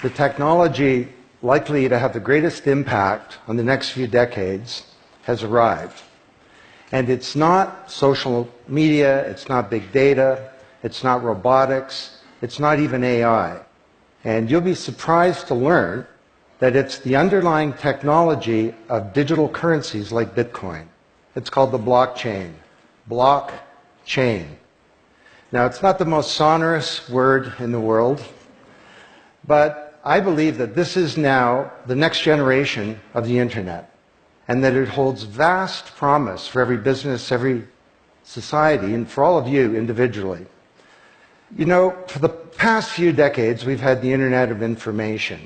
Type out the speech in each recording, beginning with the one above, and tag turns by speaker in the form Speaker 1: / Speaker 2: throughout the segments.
Speaker 1: the technology likely to have the greatest impact on the next few decades has arrived. And it's not social media, it's not big data, it's not robotics, it's not even AI. And you'll be surprised to learn that it's the underlying technology of digital currencies like Bitcoin. It's called the blockchain. Blockchain. Now, it's not the most sonorous word in the world, but I believe that this is now the next generation of the internet, and that it holds vast promise for every business, every society, and for all of you individually. You know, for the past few decades, we've had the Internet of Information.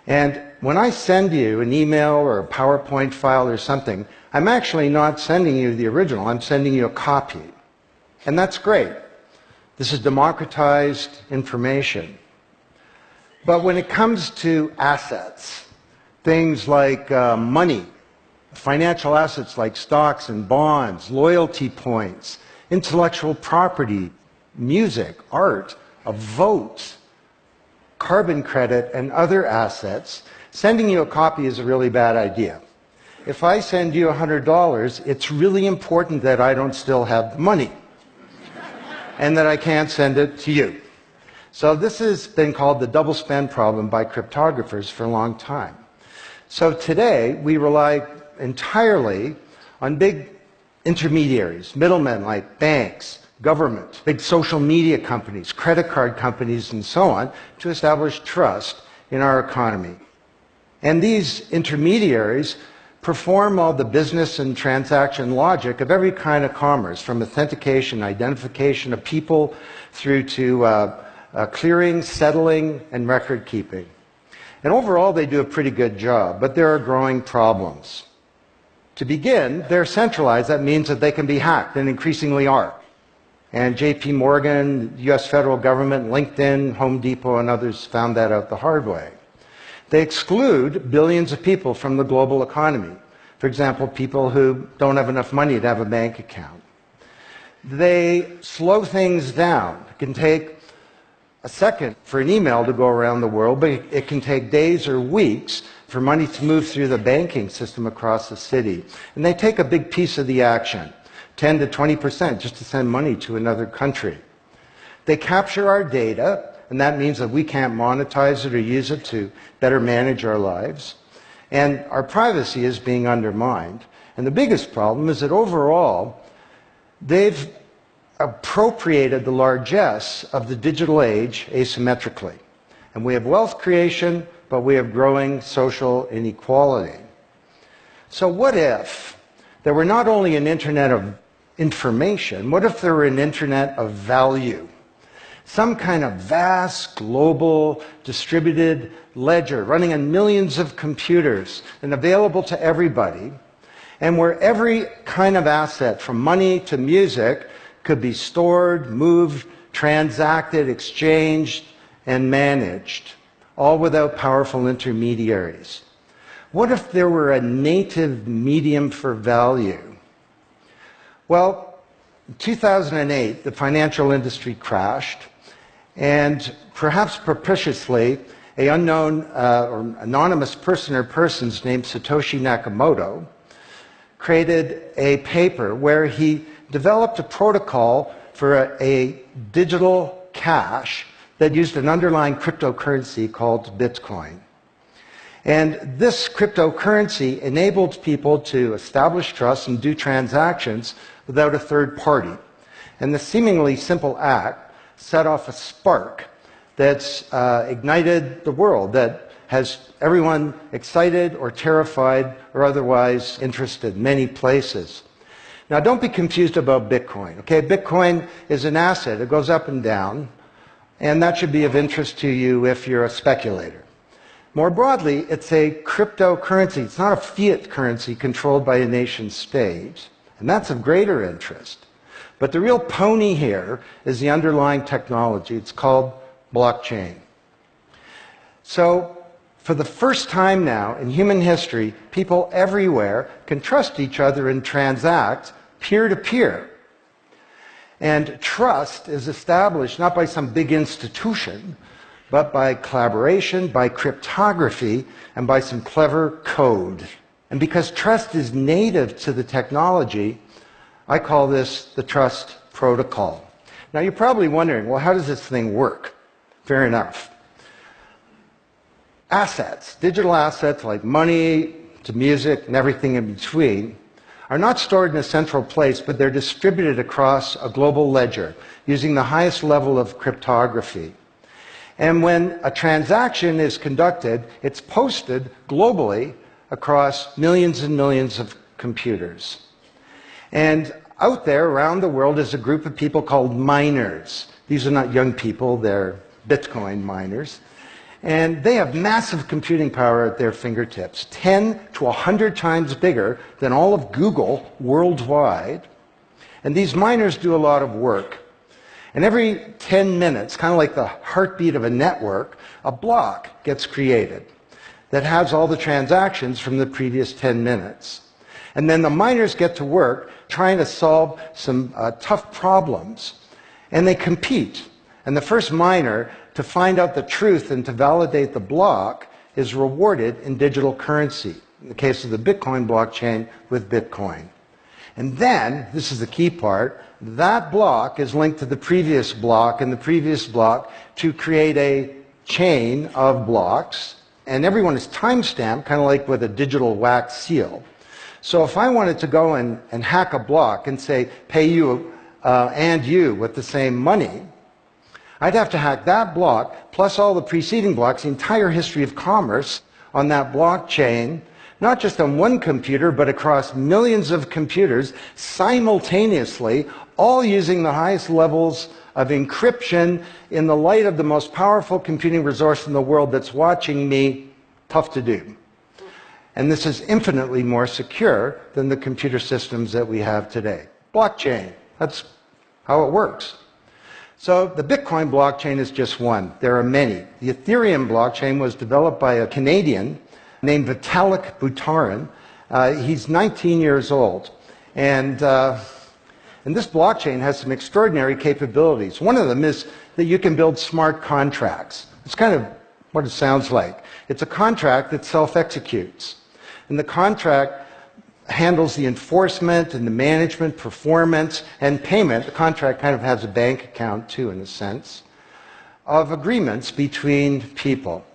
Speaker 1: And when I send you an email or a PowerPoint file or something, I'm actually not sending you the original, I'm sending you a copy. And that's great. This is democratized information. But when it comes to assets, things like money, financial assets like stocks and bonds, loyalty points, intellectual property, music, art, a vote, carbon credit, and other assets, sending you a copy is a really bad idea. If I send you $100, it's really important that I don't still have the money and that I can't send it to you. So this has been called the double spend problem by cryptographers for a long time. So today, we rely entirely on big intermediaries, middlemen like banks, government, big social media companies, credit card companies, and so on, to establish trust in our economy. And these intermediaries perform all the business and transaction logic of every kind of commerce, from authentication, identification of people, through to clearing, settling, and record keeping. And overall, they do a pretty good job, but there are growing problems. To begin, they're centralized. That means that they can be hacked, and increasingly are. And JP Morgan, the US federal government, LinkedIn, Home Depot, and others found that out the hard way. They exclude billions of people from the global economy. For example, people who don't have enough money to have a bank account. They slow things down. It can take a second for an email to go around the world, but it can take days or weeks for money to move through the banking system across the city. And they take a big piece of the action, 10 to 20%, just to send money to another country. They capture our data, and that means that we can't monetize it or use it to better manage our lives. And our privacy is being undermined. And the biggest problem is that overall, they've appropriated the largesse of the digital age asymmetrically. And we have wealth creation, but we have growing social inequality. So what if there were not only an internet of information, what if there were an internet of value? Some kind of vast, global, distributed ledger running on millions of computers and available to everybody, and where every kind of asset, from money to music, could be stored, moved, transacted, exchanged, and managed, all without powerful intermediaries. What if there were a native medium for value? Well, in 2008, the financial industry crashed, and perhaps propitiously, an unknown or anonymous person or persons named Satoshi Nakamoto created a paper where he developed a protocol for a digital cash that used an underlying cryptocurrency called Bitcoin. And this cryptocurrency enabled people to establish trust and do transactions without a third party. And the seemingly simple act set off a spark that's ignited the world, that has everyone excited or terrified or otherwise interested in many places. Now, don't be confused about Bitcoin, okay? Bitcoin is an asset. It goes up and down, and that should be of interest to you if you're a speculator. More broadly, it's a cryptocurrency. It's not a fiat currency controlled by a nation state, and that's of greater interest. But the real pony here is the underlying technology. It's called blockchain. So, for the first time now in human history, people everywhere can trust each other and transact peer-to-peer. And trust is established not by some big institution, but by collaboration, by cryptography, and by some clever code. And because trust is native to the technology, I call this the trust protocol. Now you're probably wondering, well, how does this thing work? Fair enough. Assets, digital assets like money to music and everything in between, are not stored in a central place, but they're distributed across a global ledger using the highest level of cryptography. And when a transaction is conducted, it's posted globally across millions and millions of computers. And out there around the world is a group of people called miners. These are not young people, they're Bitcoin miners. And they have massive computing power at their fingertips, 10 to 100 times bigger than all of Google worldwide. And these miners do a lot of work. And every 10 minutes, kind of like the heartbeat of a network, a block gets created that has all the transactions from the previous 10 minutes. And then the miners get to work trying to solve some tough problems. And they compete. And the first miner to find out the truth and to validate the block is rewarded in digital currency. In the case of the Bitcoin blockchain, with Bitcoin. And then, this is the key part, that block is linked to the previous block and the previous block to create a chain of blocks. And everyone is timestamped, kind of like with a digital wax seal. So if I wanted to go and hack a block and say, pay you and you with the same money, I'd have to hack that block, plus all the preceding blocks, the entire history of commerce on that blockchain, not just on one computer, but across millions of computers simultaneously, all using the highest levels of encryption in the light of the most powerful computing resource in the world that's watching me. Tough to do. And this is infinitely more secure than the computer systems that we have today. Blockchain, that's how it works. So the Bitcoin blockchain is just one. There are many. The Ethereum blockchain was developed by a Canadian named Vitalik Buterin. He's 19 years old. And this blockchain has some extraordinary capabilities. One of them is that you can build smart contracts. It's kind of what it sounds like. It's a contract that self-executes. And the contract handles the enforcement and the management, performance, and payment. The contract kind of has a bank account too, in a sense, of agreements between people.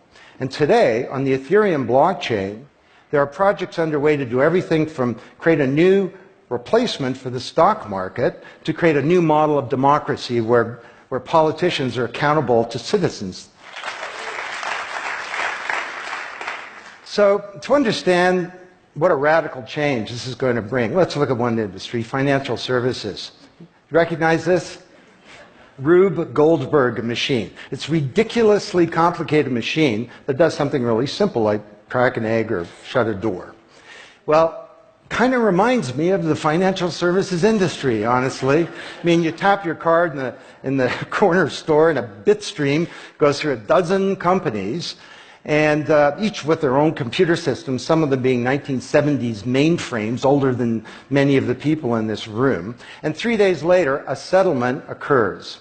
Speaker 1: And today, on the Ethereum blockchain, there are projects underway to do everything from create a new replacement for the stock market to create a new model of democracy where politicians are accountable to citizens. So, to understand what a radical change this is going to bring, let's look at one industry, financial services. You recognize this? Rube Goldberg machine. It's a ridiculously complicated machine that does something really simple, like crack an egg or shut a door. Well, kind of reminds me of the financial services industry, honestly. I mean, you tap your card in the corner store and a bit stream goes through a dozen companies, and each with their own computer systems, some of them being 1970s mainframes, older than many of the people in this room. And 3 days later, a settlement occurs.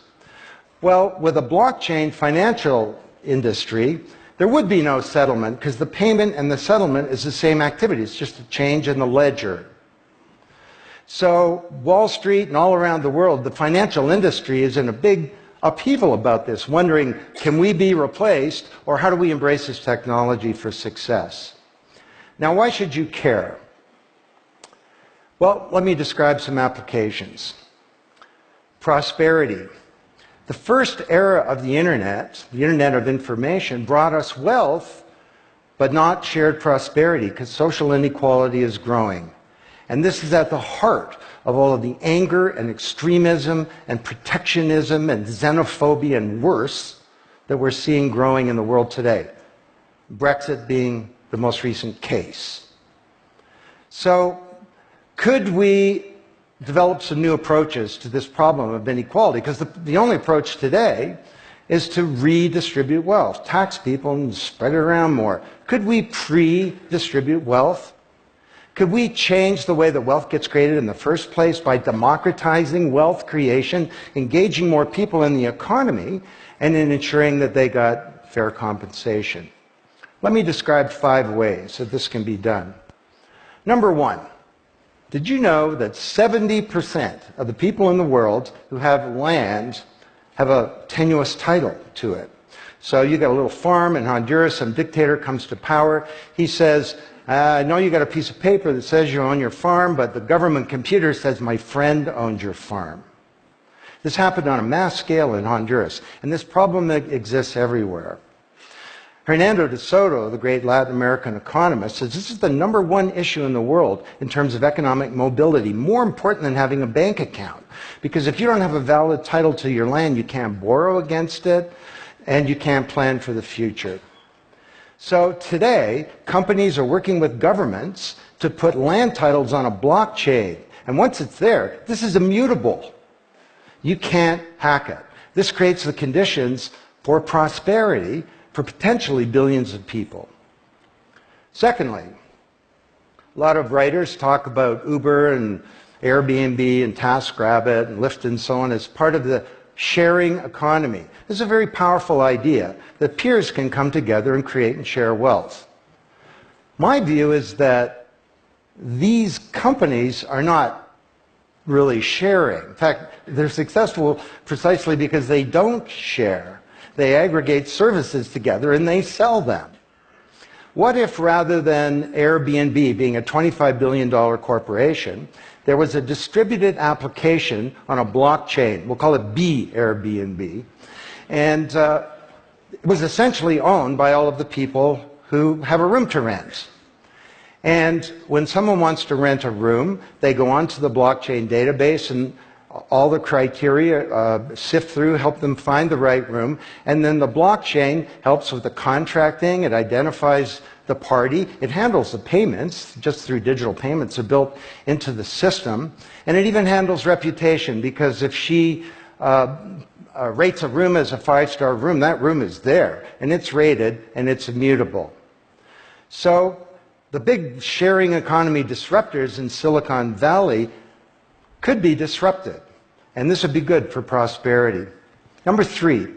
Speaker 1: Well, with a blockchain financial industry, there would be no settlement because the payment and the settlement is the same activity. It's just a change in the ledger. So Wall Street and all around the world, the financial industry is in a big upheaval about this, wondering, can we be replaced, or how do we embrace this technology for success? Now, why should you care? Well, let me describe some applications. Prosperity. The first era of the Internet of information, brought us wealth, but not shared prosperity, because social inequality is growing. And this is at the heart of all of the anger and extremism and protectionism and xenophobia and worse that we're seeing growing in the world today. Brexit being the most recent case. So, could we develop some new approaches to this problem of inequality? Because the only approach today is to redistribute wealth, tax people and spread it around more. Could we pre-distribute wealth? Could we change the way that wealth gets created in the first place by democratizing wealth creation, engaging more people in the economy, and in ensuring that they got fair compensation. Let me describe 5 ways that this can be done. Number 1, did you know that 70% of the people in the world who have land have a tenuous title to it? So you got a little farm in Honduras, some dictator comes to power, he says, I know you got a piece of paper that says you own your farm, but the government computer says my friend owns your farm. This happened on a mass scale in Honduras, and this problem exists everywhere. Hernando de Soto, the great Latin American economist, says this is the #1 issue in the world in terms of economic mobility, more important than having a bank account. Because if you don't have a valid title to your land, you can't borrow against it, and you can't plan for the future. So today, companies are working with governments to put land titles on a blockchain. And once it's there, this is immutable. You can't hack it. This creates the conditions for prosperity for potentially billions of people. Secondly, a lot of writers talk about Uber and Airbnb and TaskRabbit and Lyft and so on as part of the sharing economy. This is a very powerful idea that peers can come together and create and share wealth. My view is that these companies are not really sharing. In fact, they're successful precisely because they don't share. They aggregate services together and they sell them. What if rather than Airbnb being a $25 billion corporation, there was a distributed application on a blockchain, we'll call it Airbnb, and it was essentially owned by all of the people who have a room to rent. And when someone wants to rent a room, they go onto the blockchain database and all the criteria sift through, help them find the right room, and then the blockchain helps with the contracting, it identifies the party, it handles the payments, just through digital payments are built into the system, and it even handles reputation, because if she rates a room as a 5-star room, that room is there, and it's rated, and it's immutable. So the big sharing economy disruptors in Silicon Valley could be disrupted, and this would be good for prosperity. Number 3,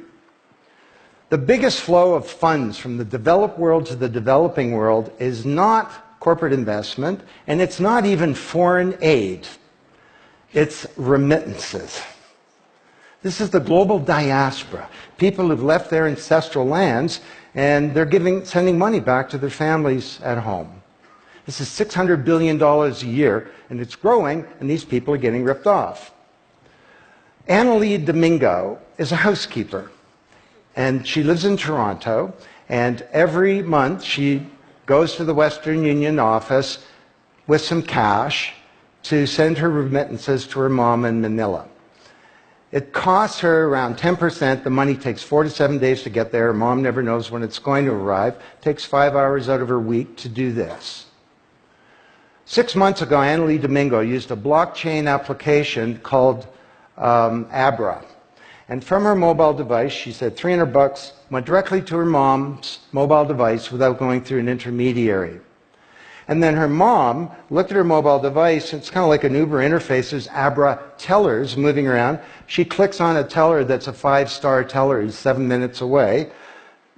Speaker 1: the biggest flow of funds from the developed world to the developing world is not corporate investment, and it's not even foreign aid. It's remittances. This is the global diaspora, people who've left their ancestral lands, and they're sending money back to their families at home. This is $600 billion a year, and it's growing, and these people are getting ripped off. Annalie Domingo is a housekeeper, and she lives in Toronto, and every month she goes to the Western Union office with some cash to send her remittances to her mom in Manila. It costs her around 10%. The money takes 4 to 7 days to get there. Her mom never knows when it's going to arrive. It takes 5 hours out of her week to do this. 6 months ago, Annalie Domingo used a blockchain application called Abra. And from her mobile device, she said $300 went directly to her mom's mobile device without going through an intermediary. And then her mom looked at her mobile device, it's kind of like an Uber interface, there's Abra tellers moving around. She clicks on a teller that's a 5-star teller, he's 7 minutes away.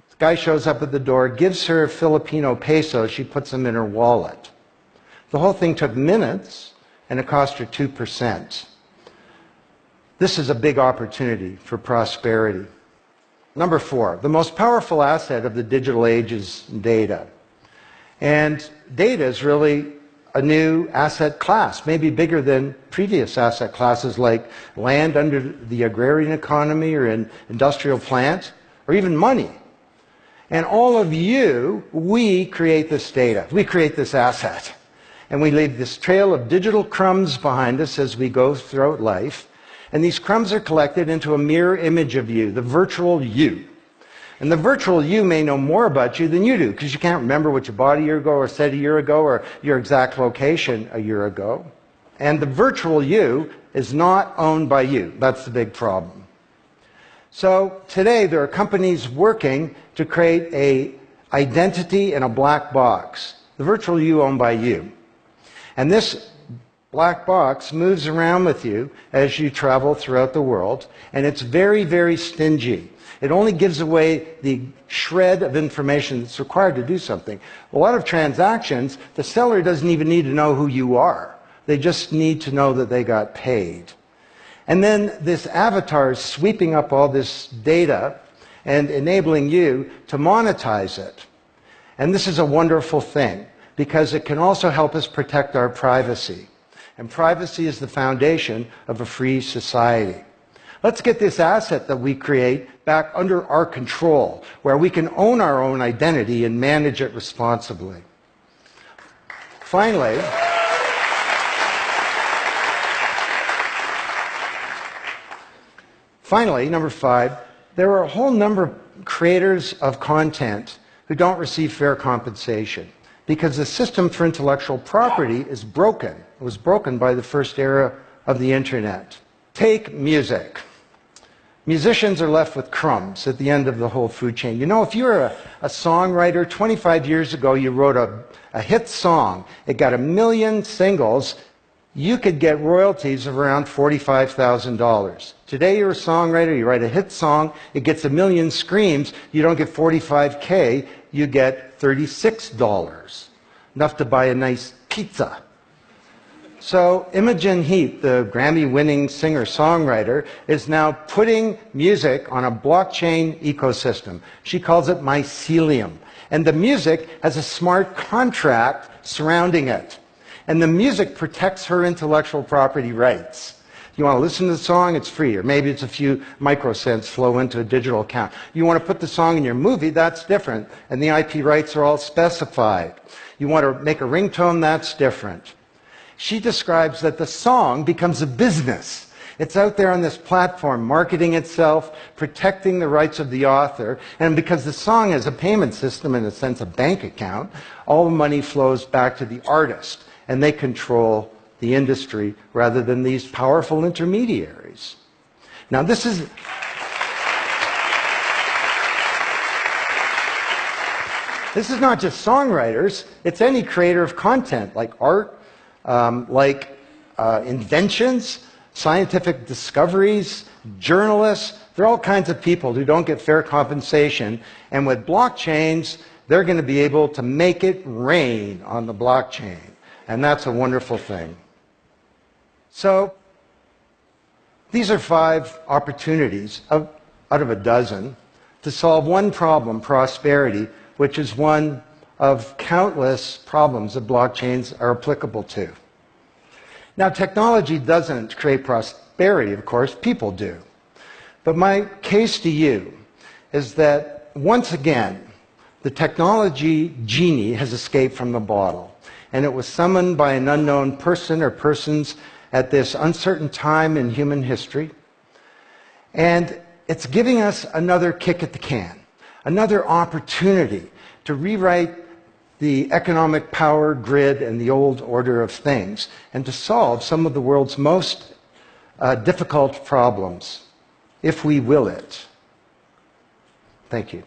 Speaker 1: The guy shows up at the door, gives her Filipino pesos, she puts them in her wallet. The whole thing took minutes, and it cost her 2%. This is a big opportunity for prosperity. Number 4, the most powerful asset of the digital age is data. And data is really a new asset class, maybe bigger than previous asset classes like land under the agrarian economy or an industrial plant, or even money. And all of you, we create this data. We create this asset. And we leave this trail of digital crumbs behind us as we go throughout life. And these crumbs are collected into a mirror image of you, the virtual you. And the virtual you may know more about you than you do, because you can't remember what you bought a year ago or said a year ago or your exact location a year ago. And the virtual you is not owned by you. That's the big problem. So today there are companies working to create an identity in a black box. The virtual you owned by you. And this black box moves around with you as you travel throughout the world, and it's very, very stingy. It only gives away the shred of information that's required to do something. A lot of transactions, the seller doesn't even need to know who you are. They just need to know that they got paid. And then this avatar is sweeping up all this data and enabling you to monetize it. And this is a wonderful thing, because it can also help us protect our privacy. And privacy is the foundation of a free society. Let's get this asset that we create back under our control, where we can own our own identity and manage it responsibly. Finally, number 5, there are a whole number of creators of content who don't receive fair compensation because the system for intellectual property is broken. It was broken by the first era of the internet. Take music. Musicians are left with crumbs at the end of the whole food chain. You know, if you're a songwriter, 25 years ago you wrote a hit song, it got 1 million singles, you could get royalties of around $45,000. Today you're a songwriter, you write a hit song, it gets 1 million screams, you don't get $45K, you get $36. Enough to buy a nice pizza. So Imogen Heap, the Grammy-winning singer-songwriter, is now putting music on a blockchain ecosystem. She calls it mycelium. And the music has a smart contract surrounding it. And the music protects her intellectual property rights. You want to listen to the song, it's free, or maybe it's a few microcents flow into a digital account. You want to put the song in your movie, that's different, and the IP rights are all specified. You want to make a ringtone, that's different. She describes that the song becomes a business. It's out there on this platform, marketing itself, protecting the rights of the author, and because the song is a payment system, in a sense a bank account, all the money flows back to the artist, and they control the industry rather than these powerful intermediaries. Now this is not just songwriters, it's any creator of content, like art, inventions, scientific discoveries, journalists. There are all kinds of people who don't get fair compensation, and with blockchains, they're going to be able to make it rain on the blockchain. And that's a wonderful thing. So, these are 5 opportunities out of a dozen to solve one problem, prosperity, which is one of countless problems that blockchains are applicable to. Now, technology doesn't create prosperity, of course, people do. But my case to you is that, once again, the technology genie has escaped from the bottle, and it was summoned by an unknown person or persons at this uncertain time in human history. And it's giving us another kick at the can, another opportunity to rewrite the economic power grid and the old order of things, and to solve some of the world's most difficult problems, if we will it. Thank you.